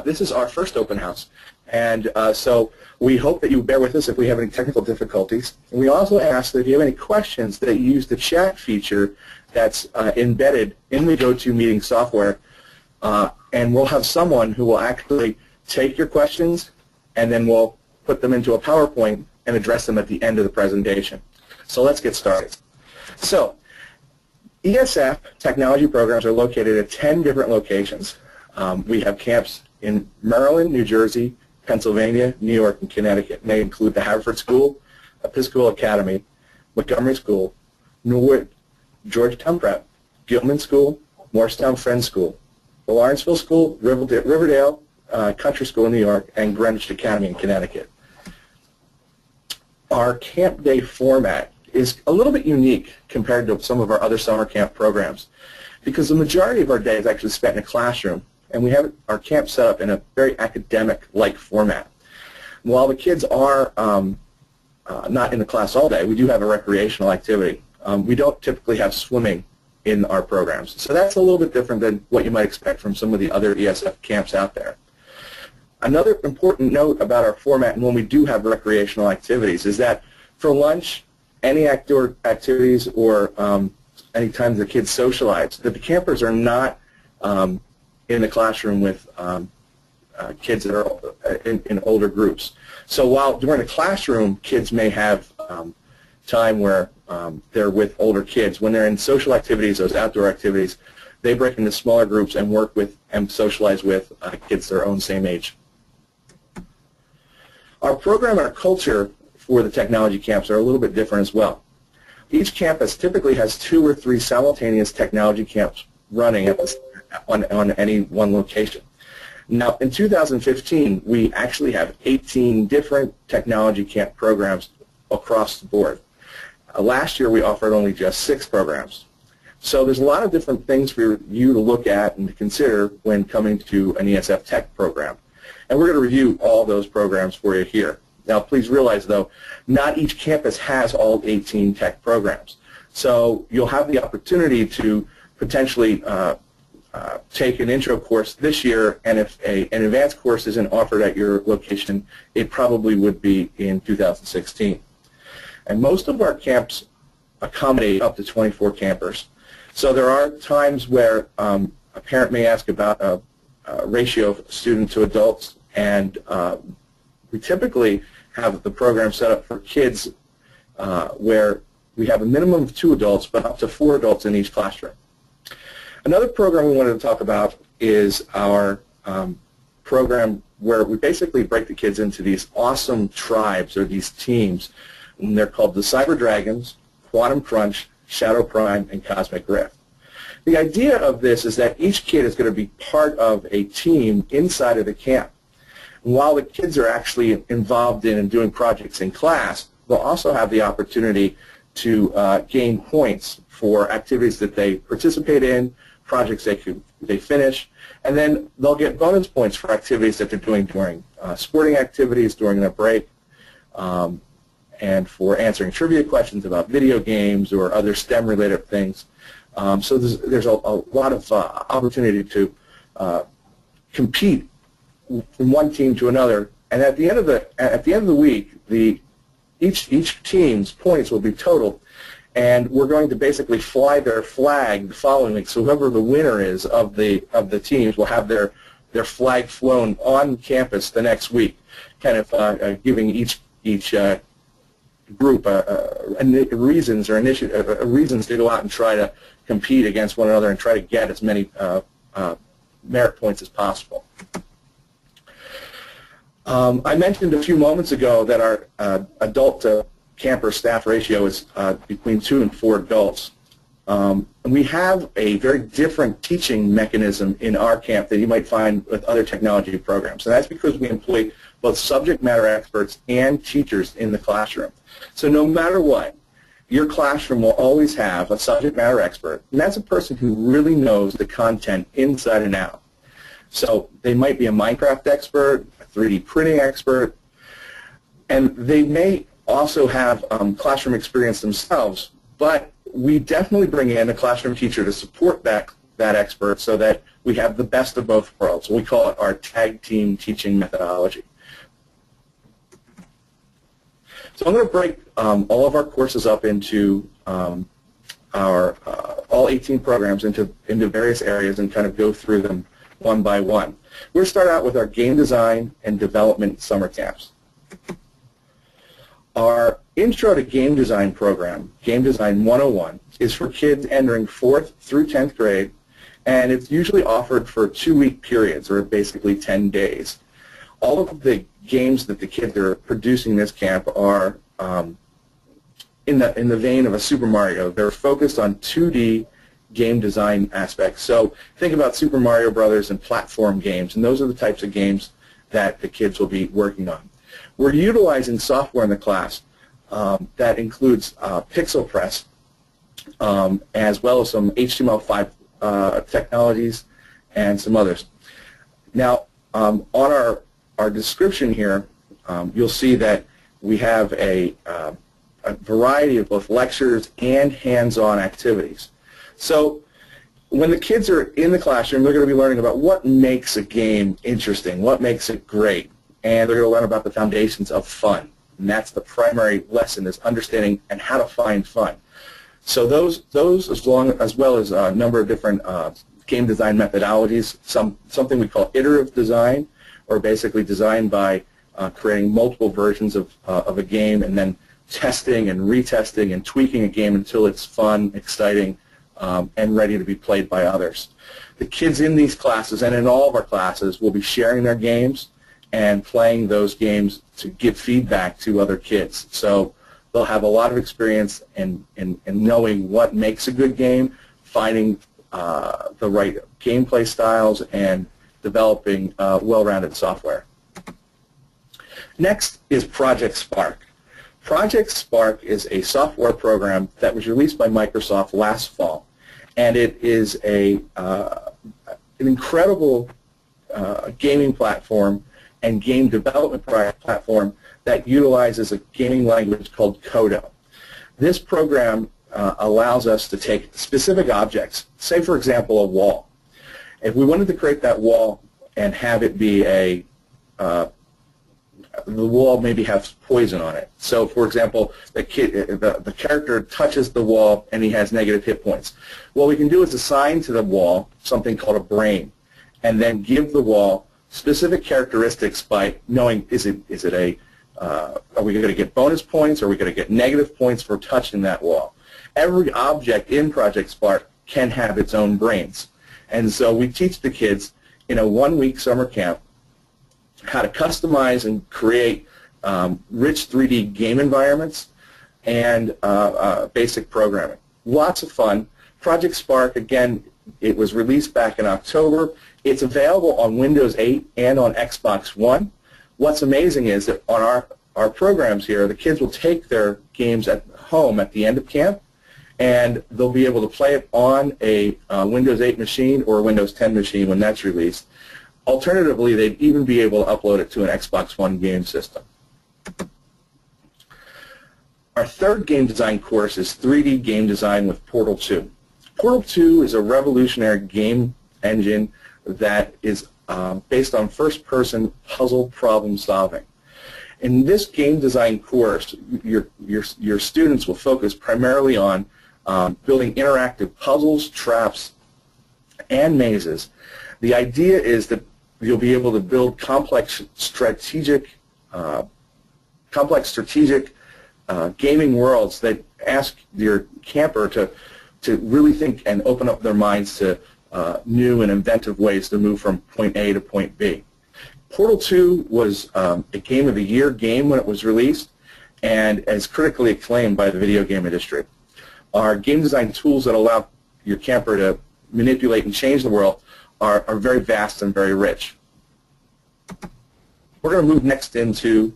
This is our first open house, and so we hope that you bear with us if we have any technical difficulties. And we also ask that if you have any questions, that you use the chat feature that's embedded in the GoToMeeting software, and we'll have someone who will actually take your questions, and then we'll put them into a PowerPoint and address them at the end of the presentation. So let's get started. So ESF technology programs are located at 10 different locations. We have camps in Maryland, New Jersey, Pennsylvania, New York, and Connecticut. And they include the Haverford School, Episcopal Academy, Montgomery School, Norwood, Georgetown Prep, Gilman School, Morristown Friends School, the Lawrenceville School, Riverdale Country School in New York, and Greenwich Academy in Connecticut. Our camp day format is a little bit unique compared to some of our other summer camp programs, because the majority of our day is actually spent in a classroom, and we have our camp set up in a very academic-like format. While the kids are not in the class all day, we do have a recreational activity. We don't typically have swimming in our programs, so that's a little bit different than what you might expect from some of the other ESF camps out there. Another important note about our format and when we do have recreational activities is that for lunch, any outdoor activities or any time the kids socialize, that the campers are not in the classroom with kids that are in older groups. So while during the classroom, kids may have time where they're with older kids, when they're in social activities, those outdoor activities, they break into smaller groups and work with and socialize with kids their own same age. Our program and our culture for the technology camps are a little bit different as well. Each campus typically has 2 or 3 simultaneous technology camps running on any one location. Now, in 2015, we actually have 18 different technology camp programs across the board. Last year, we offered only just 6 programs. So there's a lot of different things for you to look at and to consider when coming to an ESF Tech program. And we're going to review all those programs for you here. Now, please realize, though, not each campus has all 18 tech programs. So you'll have the opportunity to potentially take an intro course this year, and if an advanced course isn't offered at your location, it probably would be in 2016. And most of our camps accommodate up to 24 campers. So there are times where a parent may ask about a ratio of student to adults, and we typically have the program set up for kids where we have a minimum of 2 adults, but up to 4 adults in each classroom. Another program we wanted to talk about is our program where we basically break the kids into these awesome tribes or these teams, and they're called the Cyber Dragons, Quantum Crunch, Shadow Prime, and Cosmic Rift. The idea of this is that each kid is going to be part of a team inside of the camp. And while the kids are actually involved in and doing projects in class, they'll also have the opportunity to gain points for activities that they participate in, projects they finish, and then they'll get bonus points for activities that they're doing during sporting activities, during their break, and for answering trivia questions about video games or other STEM-related things. So there's a lot of opportunity to compete from one team to another, and at the end of the week, each team's points will be totaled, and we're going to basically fly their flag the following week. So whoever the winner is of the teams will have their flag flown on campus the next week, kind of giving each group reasons to go out and try to compete against one another and try to get as many merit points as possible. I mentioned a few moments ago that our adult to camper staff ratio is between 2 and 4 adults. And we have a very different teaching mechanism in our camp than you might find with other technology programs. And that's because we employ both subject matter experts and teachers in the classroom. So no matter what, your classroom will always have a subject matter expert, and that's a person who really knows the content inside and out. So they might be a Minecraft expert, a 3D printing expert, and they may also have classroom experience themselves, but we definitely bring in a classroom teacher to support that that expert so that we have the best of both worlds. We call it our tag team teaching methodology. So I'm going to break all of our courses up into all 18 programs into various areas and kind of go through them one by one. We're going to start out with our game design and development summer camps. Our Intro to Game Design program, Game Design 101, is for kids entering 4th through 10th grade, and it's usually offered for 2-week periods, or basically 10 days. All of the games that the kids are producing this camp are in the vein of a Super Mario. They're focused on 2D game design aspects. So think about Super Mario Brothers and platform games, and those are the types of games that the kids will be working on. We're utilizing software in the class that includes Pixel Press, as well as some HTML5 technologies and some others. Now, on our description here, you'll see that we have a variety of both lectures and hands-on activities. So when the kids are in the classroom, they're going to be learning about what makes a game interesting, what makes it great, and they're going to learn about the foundations of fun. And that's the primary lesson, is understanding and how to find fun. So those as well as a number of different game design methodologies, something we call iterative design, or basically design by creating multiple versions of a game and then testing and retesting and tweaking a game until it's fun, exciting, and ready to be played by others. The kids in these classes and in all of our classes will be sharing their games and playing those games to give feedback to other kids. So they'll have a lot of experience in knowing what makes a good game, finding the right gameplay styles, and developing well-rounded software. Next is Project Spark. Project Spark is a software program that was released by Microsoft last fall, and it is an incredible gaming platform and game development platform that utilizes a gaming language called Codo. This program allows us to take specific objects, say for example a wall. If we wanted to create that wall and have it be the wall maybe has poison on it. So for example, the character touches the wall and he has negative hit points. What we can do is assign to the wall something called a brain, and then give the wall specific characteristics by knowing, are we going to get bonus points, or are we going to get negative points for touching that wall? Every object in Project Spark can have its own brains. And so we teach the kids in a 1-week summer camp how to customize and create rich 3D game environments and basic programming. Lots of fun. Project Spark, again, it was released back in October. It's available on Windows 8 and on Xbox One. What's amazing is that on our programs here, the kids will take their games at home at the end of camp, and they'll be able to play it on a Windows 8 machine or a Windows 10 machine when that's released. Alternatively, they'd even be able to upload it to an Xbox One game system. Our third game design course is 3D Game Design with Portal 2. Portal 2 is a revolutionary game engine that is based on first-person puzzle problem solving. In this game design course, your students will focus primarily on building interactive puzzles, traps, and mazes. The idea is that you'll be able to build complex strategic gaming worlds that ask your camper to really think and open up their minds to new and inventive ways to move from point A to point B. Portal 2 was a Game of the Year game when it was released, and is critically acclaimed by the video game industry. Our game design tools that allow your camper to manipulate and change the world are very vast and very rich. We're going to move next into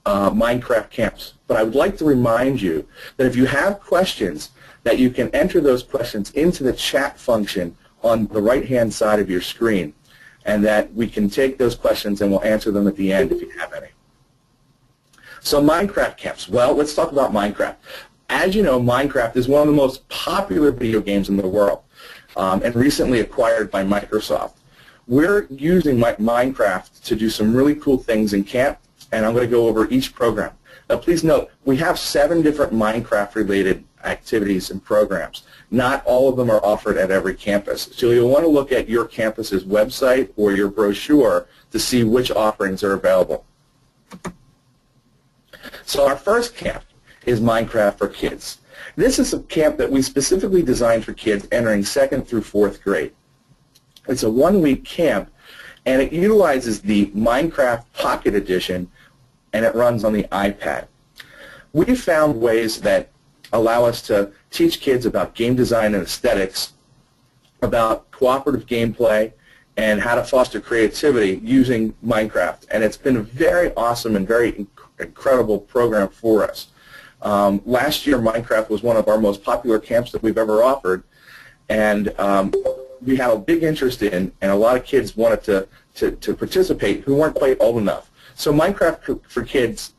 Minecraft camps, but I would like to remind you that if you have questions, that you can enter those questions into the chat function on the right-hand side of your screen, and that we can take those questions and we'll answer them at the end if you have any. So Minecraft camps. Well, let's talk about Minecraft. As you know, Minecraft is one of the most popular video games in the world. and recently acquired by Microsoft. We're using Minecraft to do some really cool things in camp, and I'm going to go over each program. Now, please note, we have 7 different Minecraft-related activities and programs. Not all of them are offered at every campus. So you'll want to look at your campus's website or your brochure to see which offerings are available. So our first camp is Minecraft for Kids. This is a camp that we specifically designed for kids entering 2nd through 4th grade. It's a 1-week camp, and it utilizes the Minecraft Pocket Edition, and it runs on the iPad. We found ways that allow us to teach kids about game design and aesthetics, about cooperative gameplay, and how to foster creativity using Minecraft. And it's been a very awesome and very incredible program for us. Last year, Minecraft was one of our most popular camps that we've ever offered, and we had a big interest in, and a lot of kids wanted to participate who weren't quite old enough. So Minecraft for Kids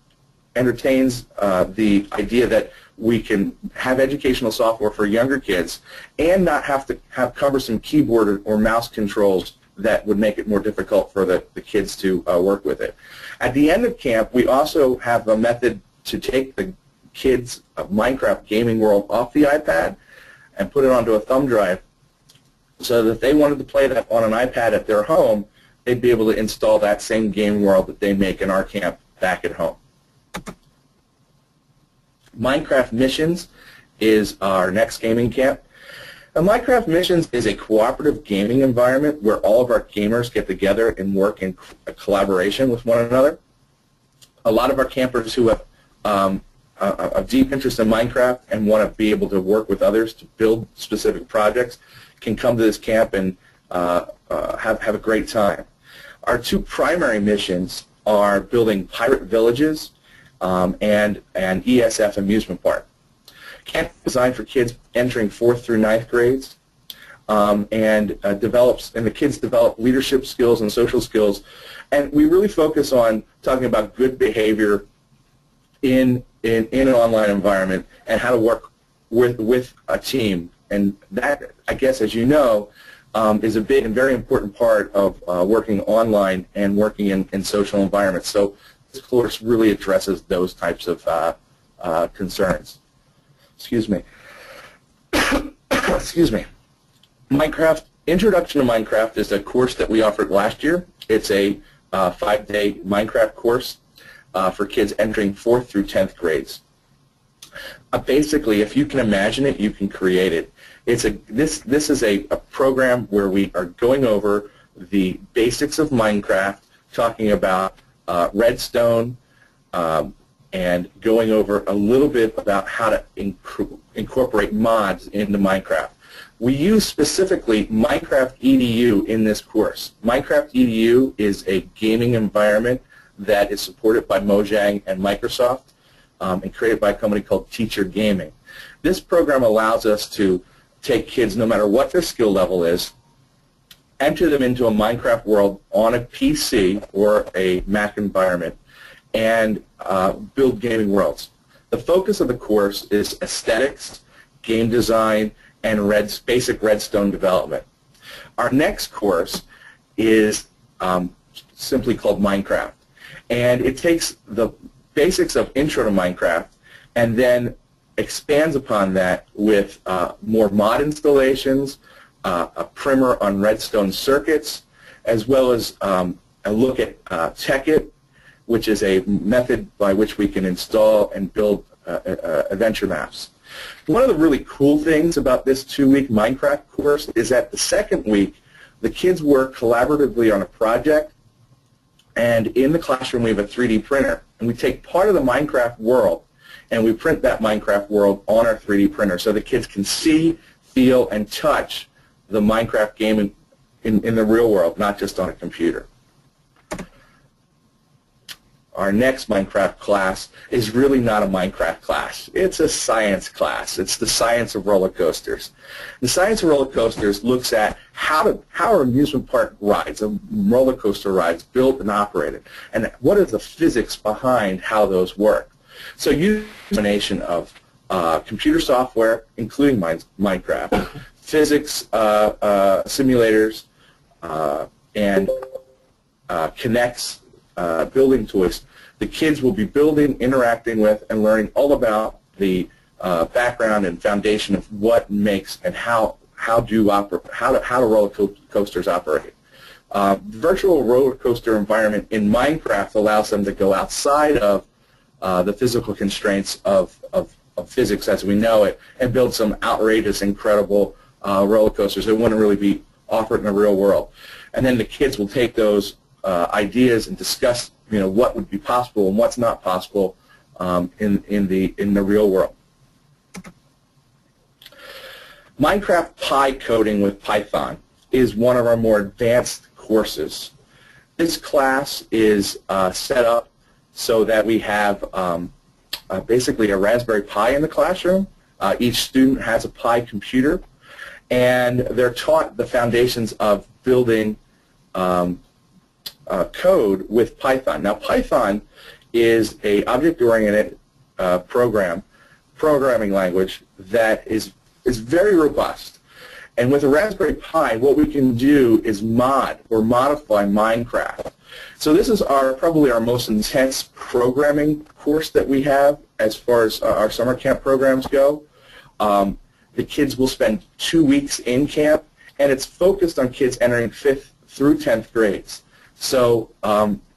entertains the idea that we can have educational software for younger kids and not have to have cumbersome keyboard or mouse controls that would make it more difficult for the kids to work with it. At the end of camp, we also have a method to take the kids' Minecraft gaming world off the iPad and put it onto a thumb drive, so that if they wanted to play that on an iPad at their home, they'd be able to install that same game world that they make in our camp back at home. Minecraft Missions is our next gaming camp. Now, Minecraft Missions is a cooperative gaming environment where all of our gamers get together and work in collaboration with one another. A lot of our campers who have a deep interest in Minecraft and want to be able to work with others to build specific projects can come to this camp and have a great time. Our 2 primary missions are building pirate villages and an ESF amusement park. Camp is designed for kids entering 4th through 9th grades, and the kids develop leadership skills and social skills, and we really focus on talking about good behavior in an online environment and how to work with a team. And that, I guess, as you know, is a big and very important part of working online and working in social environments. So this course really addresses those types of concerns. Excuse me. Excuse me. Introduction to Minecraft is a course that we offered last year. It's a 5-day Minecraft course for kids entering 4th through 10th grades. Basically, if you can imagine it, you can create it. This is a program where we are going over the basics of Minecraft, talking about redstone, and going over a little bit about how to incorporate mods into Minecraft. We use specifically Minecraft EDU in this course. Minecraft EDU is a gaming environment that is supported by Mojang and Microsoft and created by a company called Teacher Gaming. This program allows us to take kids, no matter what their skill level is, enter them into a Minecraft world on a PC or a Mac environment, and build gaming worlds. The focus of the course is aesthetics, game design, and basic redstone development. Our next course is simply called Minecraft, and it takes the basics of Intro to Minecraft and then expands upon that with more mod installations, a primer on redstone circuits, as well as a look at TechIt, which is a method by which we can install and build adventure maps. One of the really cool things about this 2-week Minecraft course is that the second week, the kids work collaboratively on a project, and in the classroom we have a 3D printer, and we take part of the Minecraft world and we print that Minecraft world on our 3D printer so the kids can see, feel, and touch the Minecraft game in the real world, not just on a computer. Our next Minecraft class is really not a Minecraft class. It's a science class. It's the science of roller coasters. The science of roller coasters looks at how are amusement park rides, roller coaster rides, built and operated, and what is the physics behind how those work. So use a combination of computer software, including Minecraft, physics simulators, and Kinects, building toys. The kids will be building, interacting with, and learning all about the background and foundation of what makes and how do roller coasters operate. The virtual roller coaster environment in Minecraft allows them to go outside of the physical constraints of physics as we know it and build some outrageous, incredible roller coasters that wouldn't really be offered in the real world. And then the kids will take those ideas and discuss, what would be possible and what's not possible in the real world. Minecraft Pi coding with Python is one of our more advanced courses. This class is set up so that we have basically a Raspberry Pi in the classroom. Each student has a Pi computer, and they're taught the foundations of building code with Python. Now, Python is an object-oriented programming language that is very robust. And with a Raspberry Pi, what we can do is mod or modify Minecraft. So this is probably our most intense programming course that we have as far as our summer camp programs go. The kids will spend 2 weeks in camp, and it's focused on kids entering 5th through 10th grades. So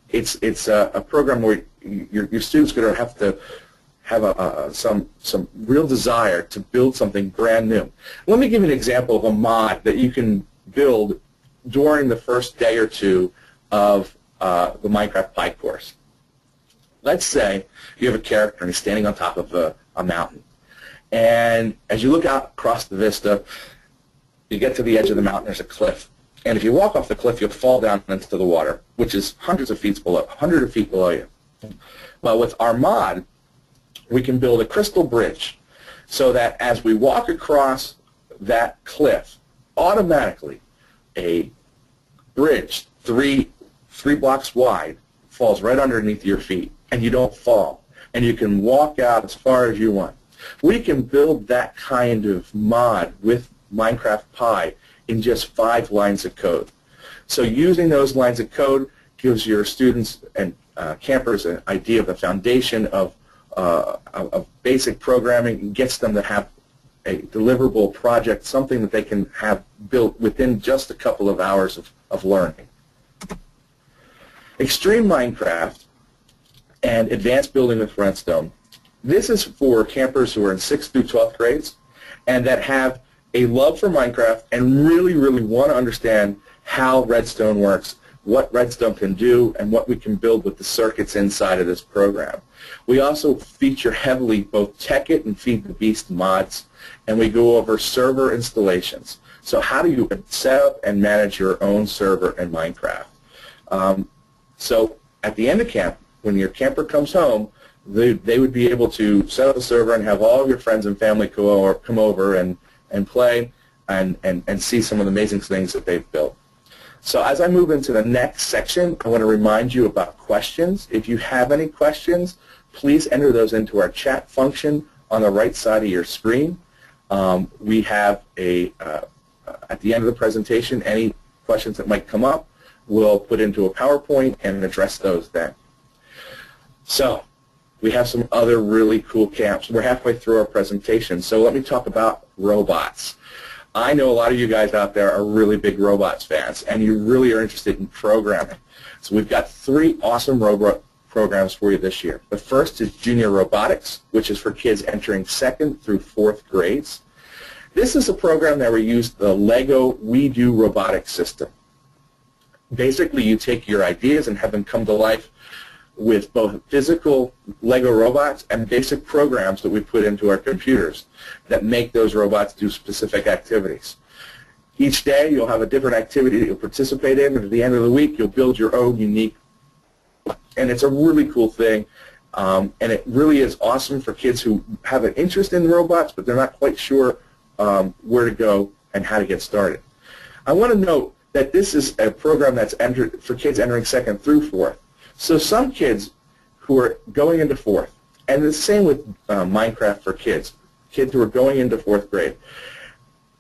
it's a program where your students are going to have to have some real desire to build something brand new. Let me give you an example of a mod that you can build during the first day or two of the Minecraft Pi course. Let's say you have a character and he's standing on top of a mountain. And as you look out across the vista, you get to the edge of the mountain, there's a cliff. And if you walk off the cliff, you'll fall down into the water, which is hundreds of feet below you. Well, with our mod, we can build a crystal bridge so that as we walk across that cliff, automatically a bridge three blocks wide falls right underneath your feet, and you don't fall, and you can walk out as far as you want. We can build that kind of mod with Minecraft Pi in just 5 lines of code. So using those lines of code gives your students and campers an idea of the foundation of basic programming and gets them to have a deliverable project, something that they can have built within just a couple of hours of learning. Extreme Minecraft and Advanced Building with Redstone. This is for campers who are in 6th through 12th grades and that have a love for Minecraft and really, really want to understand how Redstone works, what Redstone can do, and what we can build with the circuits inside of this program. We also feature heavily both Tech It and Feed the Beast mods, and we go over server installations. So how do you set up and manage your own server in Minecraft? So at the end of camp, when your camper comes home, they would be able to set up a server and have all of your friends and family come over and play and see some of the amazing things that they've built. So as I move into the next section, I want to remind you about questions. If you have any questions, please enter those into our chat function on the right side of your screen. We have at the end of the presentation, any questions that might come up, we'll put into a PowerPoint and address those then. So we have some other really cool camps. We're halfway through our presentation, so let me talk about robots. I know a lot of you guys out there are really big robots fans, and you really are interested in programming. So we've got 3 awesome robot programs for you this year. The first is Junior Robotics, which is for kids entering 2nd through 4th grades. This is a program that we use the Lego We Do robotics system. Basically, you take your ideas and have them come to life with both physical Lego robots and basic programs that we put into our computers that make those robots do specific activities. Each day you'll have a different activity that you'll participate in, and at the end of the week you'll build your own unique, and it's a really cool thing, and it really is awesome for kids who have an interest in robots but they're not quite sure where to go and how to get started. I want to note that this is a program that's for kids entering 2nd through 4th. So some kids who are going into 4th, and the same with Minecraft for kids who are going into 4th grade,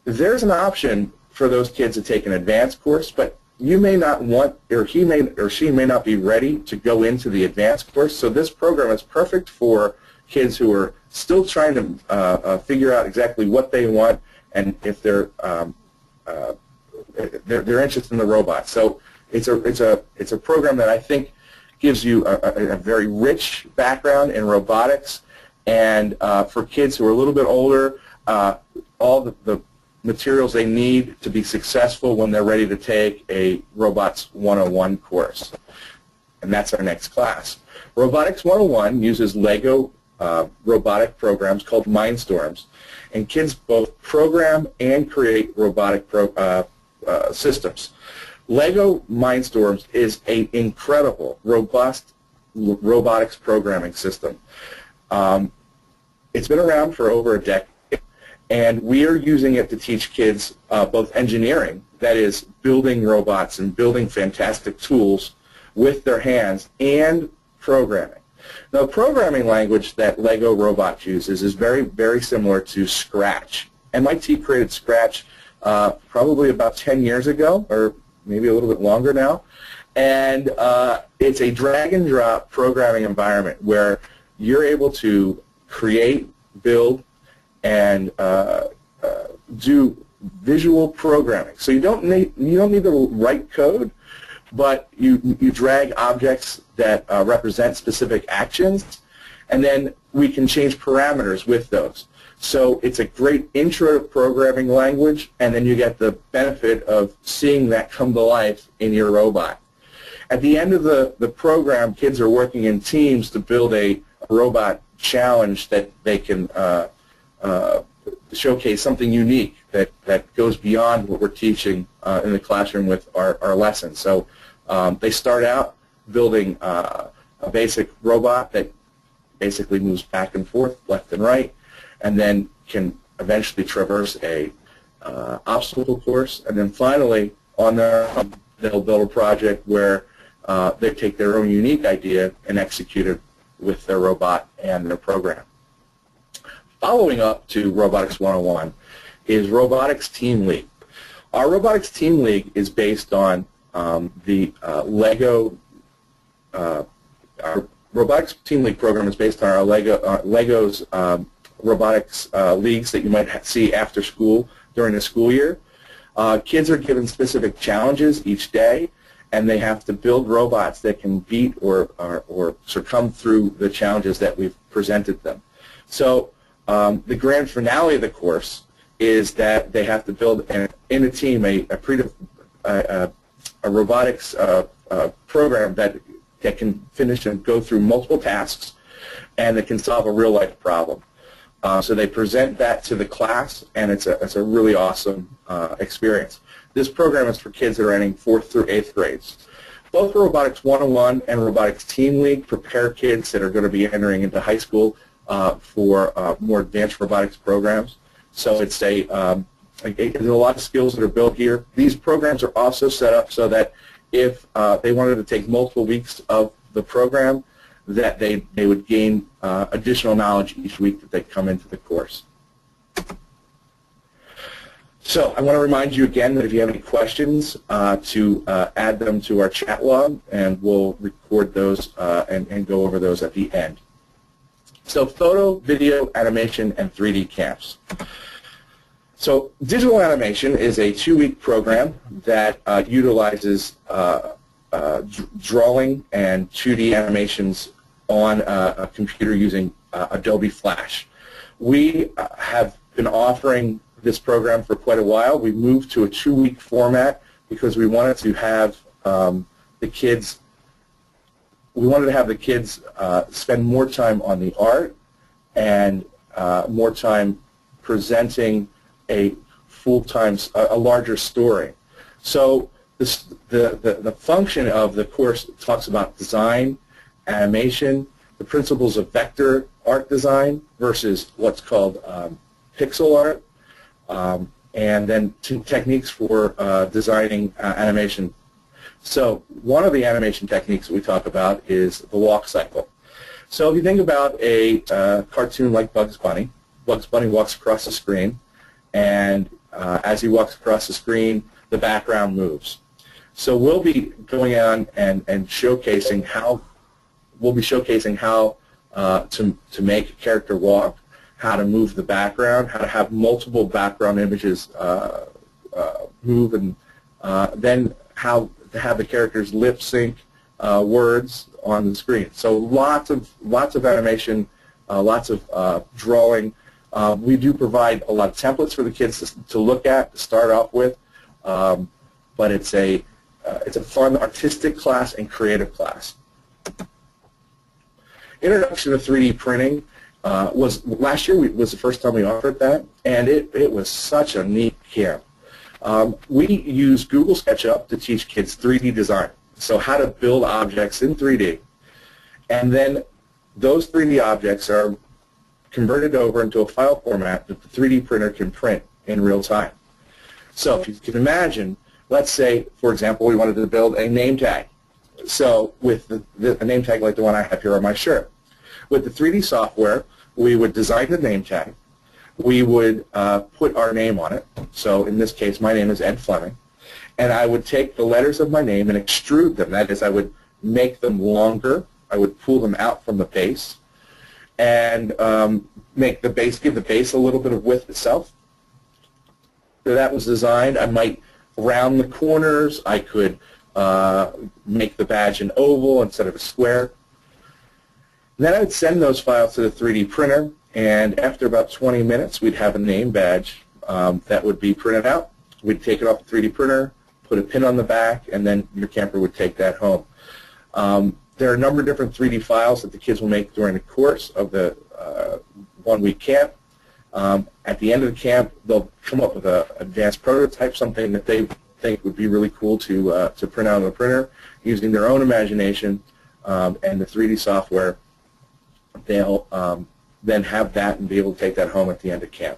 there's an option for those kids to take an advanced course, but you may not want, or he may or she may not be ready to go into the advanced course. So this program is perfect for kids who are still trying to figure out exactly what they want and if they're interested in the robots. So it's a program that I think gives you a very rich background in robotics, and for kids who are a little bit older, all the materials they need to be successful when they're ready to take a Robots 101 course. And that's our next class. Robotics 101 uses Lego robotic programs called Mindstorms, and kids both program and create robotic systems. Lego Mindstorms is an incredible, robust robotics programming system. It's been around for over a decade, and we are using it to teach kids both engineering, that is, building robots and building fantastic tools with their hands, and programming. Now, the programming language that Lego Robots uses is very, very similar to Scratch. MIT created Scratch probably about 10 years ago, or maybe a little bit longer now, and it's a drag-and-drop programming environment where you're able to create, build, and do visual programming. So you don't need to write code, but you drag objects that represent specific actions, and then we can change parameters with those. So it's a great intro to programming language, and then you get the benefit of seeing that come to life in your robot. At the end of the program, kids are working in teams to build a robot challenge that they can showcase something unique that goes beyond what we're teaching in the classroom with our lessons. So they start out building a basic robot that basically moves back and forth, left and right, and then can eventually traverse a obstacle course. And then finally, on their own, they'll build a project where they take their own unique idea and execute it with their robot and their program. Following up to Robotics 101 is Robotics Team League. Our Robotics Team League is based on the Lego. Our Robotics Team League program is based on our Lego's robotics leagues that you might see after school during the school year. Kids are given specific challenges each day, and they have to build robots that can beat or succumb through the challenges that we've presented them. So the grand finale of the course is that they have to build in a team a robotics program that can finish and go through multiple tasks and that can solve a real-life problem. So they present that to the class, and it's a really awesome experience. This program is for kids that are entering 4th through 8th grades. Both Robotics 101 and Robotics Team League prepare kids that are going to be entering into high school for more advanced robotics programs. So it's there's a lot of skills that are built here. These programs are also set up so that if they wanted to take multiple weeks of the program, that they would gain additional knowledge each week that they come into the course. So I want to remind you again that if you have any questions, to add them to our chat log, and we'll record those and go over those at the end. So photo, video, animation, and 3D camps. So digital animation is a 2-week program that utilizes drawing and 2D animations on a computer using Adobe Flash. We have been offering this program for quite a while. We moved to a 2-week format because we wanted to have the kids spend more time on the art and more time presenting a a larger story. So the function of the course talks about design, animation, the principles of vector art design versus what's called pixel art, and then techniques for designing animation. So one of the animation techniques that we talk about is the walk cycle. So if you think about a cartoon like Bugs Bunny walks across the screen, and as he walks across the screen, the background moves. So we'll be going on and showcasing how to make a character walk, how to move the background, how to have multiple background images move, and then how to have the characters lip sync words on the screen. So lots of animation, lots of drawing. We do provide a lot of templates for the kids to look at, to start off with, but it's a fun artistic class and creative class. Introduction to 3D printing was last year. Was the first time we offered that, and it was such a neat camp. We use Google SketchUp to teach kids 3D design, so how to build objects in 3D, and then those 3D objects are converted over into a file format that the 3D printer can print in real time. So if you can imagine, let's say, for example, we wanted to build a name tag. So with a name tag like the one I have here on my shirt. With the 3D software, we would design the name tag. We would put our name on it. So in this case, my name is Ed Fleming. And I would take the letters of my name and extrude them. That is, I would make them longer. I would pull them out from the base and give the base a little bit of width itself. So that was designed. I might round the corners. I could make the badge an oval instead of a square. Then I would send those files to the 3D printer, and after about 20 minutes, we'd have a name badge that would be printed out. We'd take it off the 3D printer, put a pin on the back, and then your camper would take that home. There are a number of different 3D files that the kids will make during the course of the one-week camp. At the end of the camp, they'll come up with an advanced prototype, something that they think would be really cool to print out on the printer using their own imagination and the 3D software. They'll then have that and be able to take that home at the end of camp.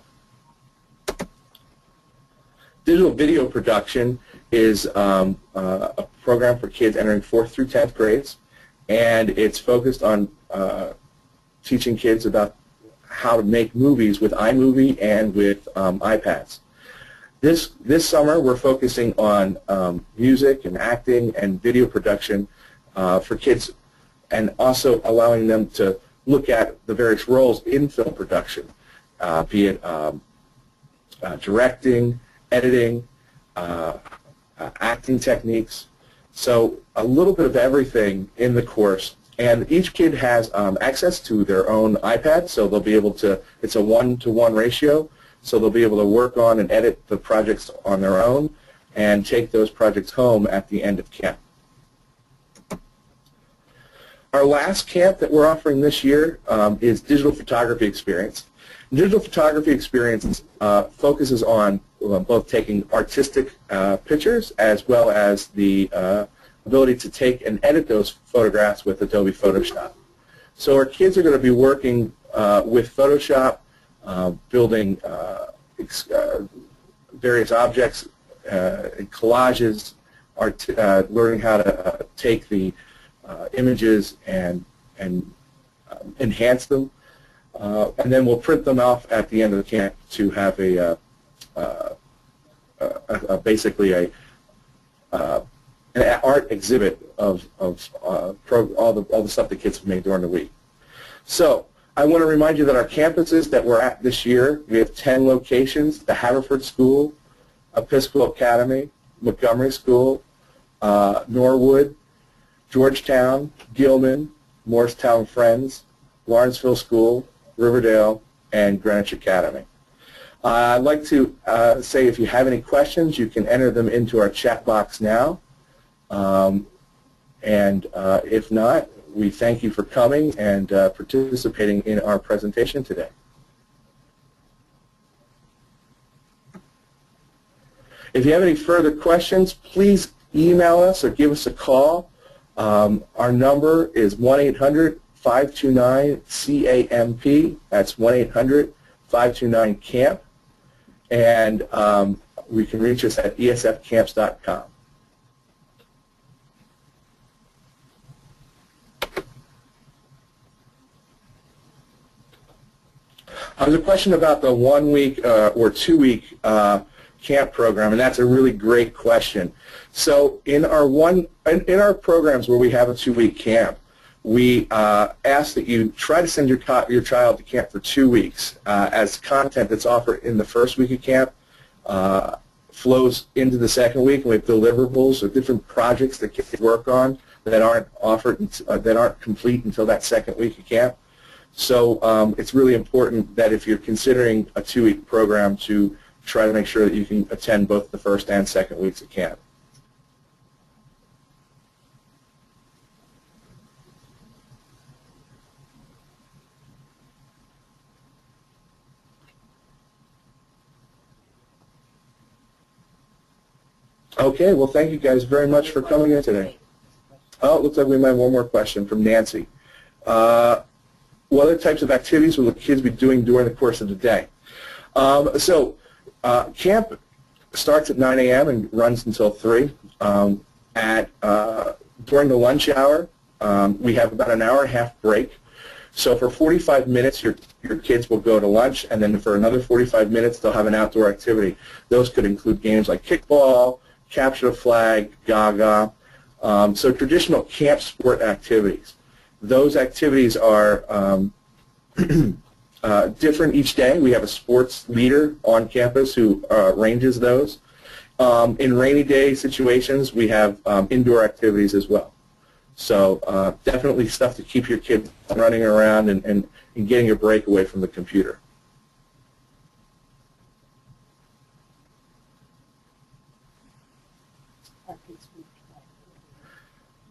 Digital video production is a program for kids entering 4th through 10th grades, and it's focused on teaching kids about how to make movies with iMovie and with iPads. This summer we're focusing on music and acting and video production for kids, and also allowing them to look at the various roles in film production, be it directing, editing, acting techniques. So a little bit of everything in the course, and each kid has access to their own iPad, so they'll be able to, it's a 1-to-1 ratio, so they'll be able to work on and edit the projects on their own and take those projects home at the end of camp. Our last camp that we're offering this year is Digital Photography Experience. Digital Photography Experience focuses on both taking artistic pictures as well as the ability to take and edit those photographs with Adobe Photoshop. So our kids are going to be working with Photoshop, building various objects and collages, learning how to take the images and enhance them, and then we'll print them off at the end of the camp to have basically an art exhibit of all the stuff the kids have made during the week. So I want to remind you that our campuses that we're at this year, we have 10 locations: the Haverford School, Episcopal Academy, Montgomery School, Norwood, Georgetown, Gilman, Morristown Friends, Lawrenceville School, Riverdale, and Greenwich Academy. I'd like to say if you have any questions, you can enter them into our chat box now. If not, we thank you for coming and participating in our presentation today. If you have any further questions, please email us or give us a call. Our number is 1-800-529-CAMP. That's 1-800-529-CAMP. And we can reach us at esfcamps.com. There's a question about the 1 week or 2 week camp program, and that's a really great question. So in our programs where we have a 2-week camp, we ask that you try to send your child to camp for 2 weeks, as content that's offered in the first week of camp flows into the second week, and we have deliverables or different projects that kids work on that aren't offered, that aren't complete until that second week of camp. So it's really important that if you're considering a 2-week program to try to make sure that you can attend both the first and second weeks of camp. Okay, well, thank you guys very much for coming in today. Oh, it looks like we might have one more question from Nancy. What other types of activities will the kids be doing during the course of the day? Camp starts at 9 a.m. and runs until 3. During the lunch hour, we have about an hour-and-a-half break. So for 45 minutes, your kids will go to lunch, and then for another 45 minutes, they'll have an outdoor activity. Those could include games like kickball, capture the flag, gaga, so traditional camp sport activities. Those activities are different each day. We have a sports leader on campus who arranges those. In rainy day situations, we have indoor activities as well. So definitely stuff to keep your kids running around and getting a break away from the computer.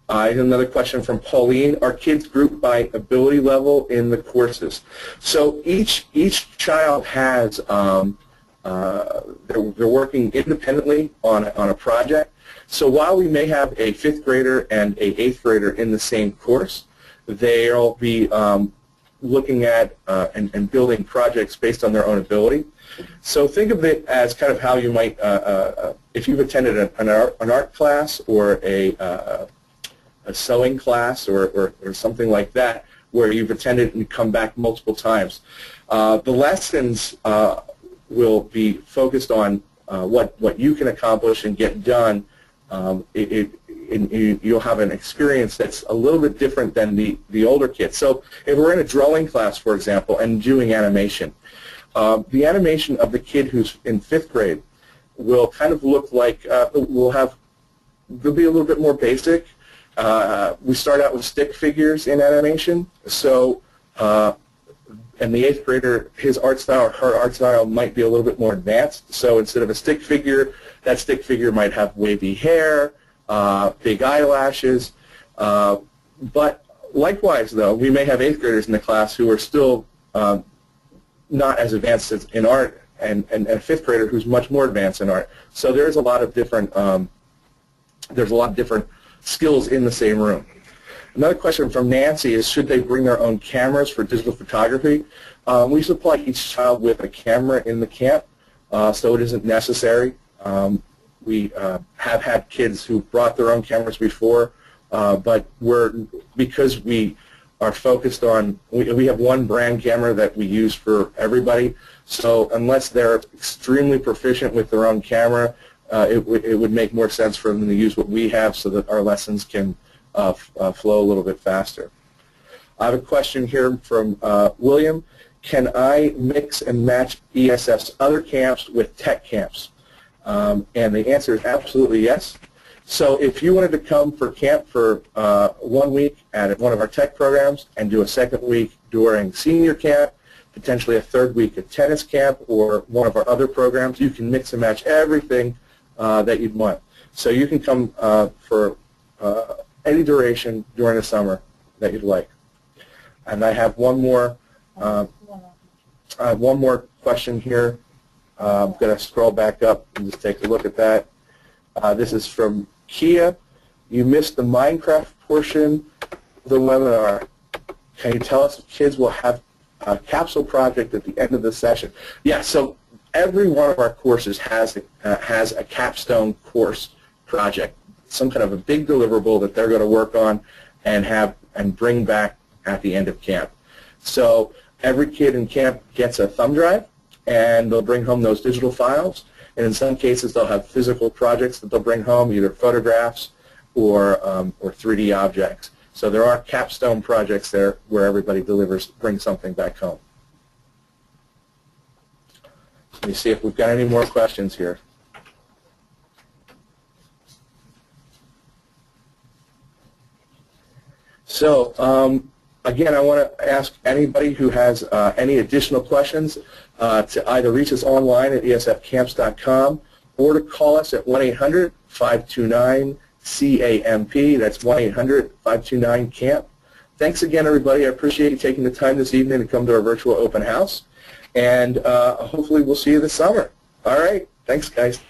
Another question from Pauline. Are kids grouped by ability level in the courses? So each child has, they're working independently on a project. So while we may have a 5th grader and a 8th grader in the same course, they'll be looking at and building projects based on their own ability. So think of it as kind of how you might, if you've attended an art class or a sewing class or something like that, where you've attended and come back multiple times. The lessons will be focused on what you can accomplish and get done. You'll have an experience that's a little bit different than the older kids. So if we're in a drawing class, for example, and doing animation, the animation of the kid who's in 5th grade will kind of look like, they'll be a little bit more basic. We start out with stick figures in animation, so and the 8th grader, his art style or her art style might be a little bit more advanced. So instead of a stick figure, that stick figure might have wavy hair, big eyelashes. But likewise, though, we may have 8th graders in the class who are still not as advanced as in art, and a 5th grader who's much more advanced in art. So there's a lot of different skills in the same room. Another question from Nancy is, should they bring their own cameras for digital photography? We supply each child with a camera in the camp, so it isn't necessary. We have had kids who brought their own cameras before, but because we are focused on, we have one brand camera that we use for everybody, so unless they're extremely proficient with their own camera, it would make more sense for them to use what we have so that our lessons can flow a little bit faster. I have a question here from William. Can I mix and match ESF's other camps with tech camps? And the answer is absolutely yes. So if you wanted to come for camp for 1 week at one of our tech programs and do a second week during senior camp, potentially a third week at tennis camp or one of our other programs, you can mix and match everything that you'd want. So you can come for any duration during the summer that you'd like. And I have one more question here. I'm going to scroll back up and just take a look at that. This is from Kia. You missed the Minecraft portion of the webinar. Can you tell us if kids will have a capsule project at the end of the session? Yeah, so every one of our courses has a capstone course project, some kind of a big deliverable that they're going to work on and bring back at the end of camp. So every kid in camp gets a thumb drive, and they'll bring home those digital files, And in some cases, they'll have physical projects that they'll bring home, either photographs or 3D objects. So there are capstone projects there where everybody brings something back home. Let me see if we've got any more questions here. So again, I want to ask anybody who has any additional questions to either reach us online at esfcamps.com or to call us at 1-800-529-CAMP. That's 1-800-529-CAMP. Thanks again, everybody. I appreciate you taking the time this evening to come to our virtual open house. And hopefully we'll see you this summer. All right. Thanks, guys.